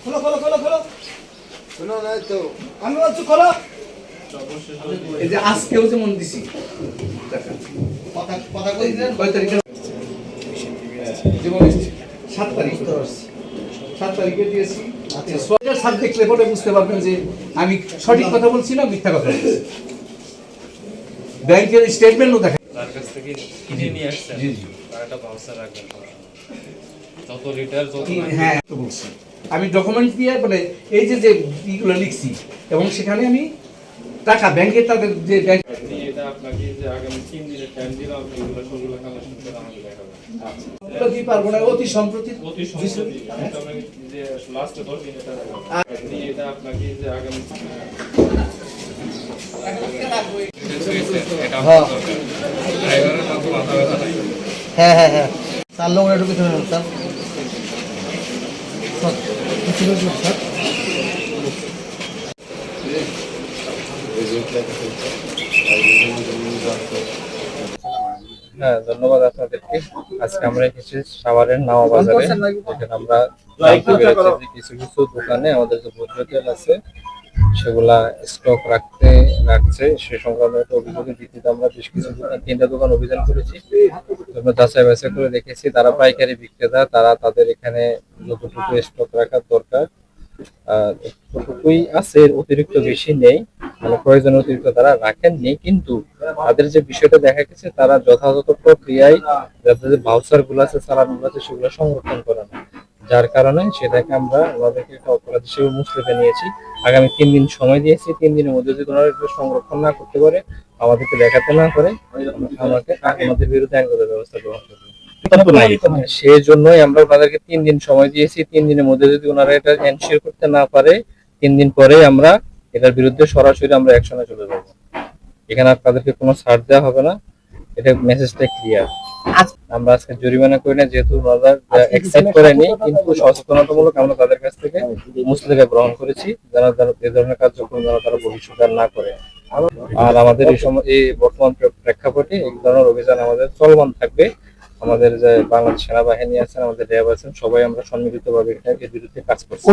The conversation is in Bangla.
খোলো খোলো খোলো খোলো শোনো নাই তো আমি বলছি খোলো। এই যে আজকেও যেমন দিছি কথা কথা কই দিলেন কয় তারিখে যেমন 7 তারিখ 7 তারিখে দিয়েছি। আচ্ছা সোজা সাবজেক্ট লেভেলে বুঝতে পারবেন যে আমি সঠিক কথা বলছি না মিথ্যা কথা বলছি। ব্যাংকের স্টেটমেন্টও দেখা তার কাছ থেকে কিনে নিয়ে আসছেন। জি জি তার একটা ভাউচার রাখবেন যত লিটার যত। হ্যাঁ তো বলছি আমি ডকুমেন্ট দিয়ে মানে এই যে যে এইগুলো লিখছি এবং সেখানে আমি টাকা ব্যাংকে তাদের যে ব্যাংক এটা আপনাকে যে আগামী 3 দিনের টাইম দিলাম আপনি এগুলো সবগুলো কালেকশন করে আমাকে দেখাবেন। আচ্ছা কি পারবো না অতি সম্প্রতি আপনাকে যে লাস্টে 10 দিন এটা দেখাবেন। এটা আপনাকে যে আগামী হ্যাঁ হ্যাঁ হ্যাঁ 4 লোক একটু পিছনে নেন স্যার। হ্যাঁ ধন্যবাদ আপনাদেরকে। আজকে আমরা এসেছি সাভারের নাওয়া বাজারে, যেখানে আমরা জানতে পেরেছি যে কিছু কিছু দোকানে আমাদের যে ভোজ্য তেল আছে সেগুলা স্টক রাখছে সে সংক্রান্ত একটা অভিযোগের ভিত্তিতে আমরা বেশ কিছু দোকান 3টা দোকান অভিযান করেছি। আমরা যাচাই বাছাই করে দেখেছি তারা পাইকারি বিক্রেতা, তারা তাদের এখানে যতটুকু স্টক রাখার দরকার ততটুকুই আছে, অতিরিক্ত বেশি নেই, মানে প্রয়োজন অতিরিক্ত তারা রাখেননি। কিন্তু তাদের যে বিষয়টা দেখা গেছে তারা যথাযথ প্রক্রিয়ায় যাদের যে ভাউচার গুলো আছে চালানগুলো আছে সেগুলো সংরক্ষণ করে না, যার কারণে সেটাকে আমরা আমাদেরকে একটা অপরাধ হিসেবে মুচলেকে নিয়েছি। আগামী 3 দিন সময় দিয়েছি, 3 দিনের মধ্যে যদি ওনারা সংরক্ষণ না করতে পারে, আমাদেরকে দেখাতে না পারে, আমাদের বিরুদ্ধে আইনগত ব্যবস্থা গ্রহণ করবে। সেই জন্যই আমরা ওনাদেরকে 3 দিন সময় দিয়েছি। 3 দিনের মধ্যে যদি ওনারা এটা এনশিওর করতে না পারে, 3 দিন পরে আমরা এটার বিরুদ্ধে সরাসরি আমরা অ্যাকশনে চলে যাব। এখানে আপনাদেরকে কোনো ছাড় দেওয়া হবে না, এটা মেসেজটা ক্লিয়ার। আমরা আজকে জরিমানা করি না, যেহেতু ওনারা অ্যাকসেপ্ট করেনি, কিন্তু সচেতনতামূলক আমরা তাদের কাছ থেকে মুচলেকা গ্রহণ করেছি, যারা এই ধরনের কার্যক্রম যেন তারা ভবিষ্যতে না করে। আর আমাদের এই সময় এই বর্তমান প্রেক্ষাপটে এই ধরনের অভিযান আমাদের চলমান থাকবে। আমাদের যে বাংলাদেশ সেনাবাহিনী আছেন, আমাদের র্যাব আছেন, সবাই আমরা সম্মিলিতভাবে এর বিরুদ্ধে কাজ করছি।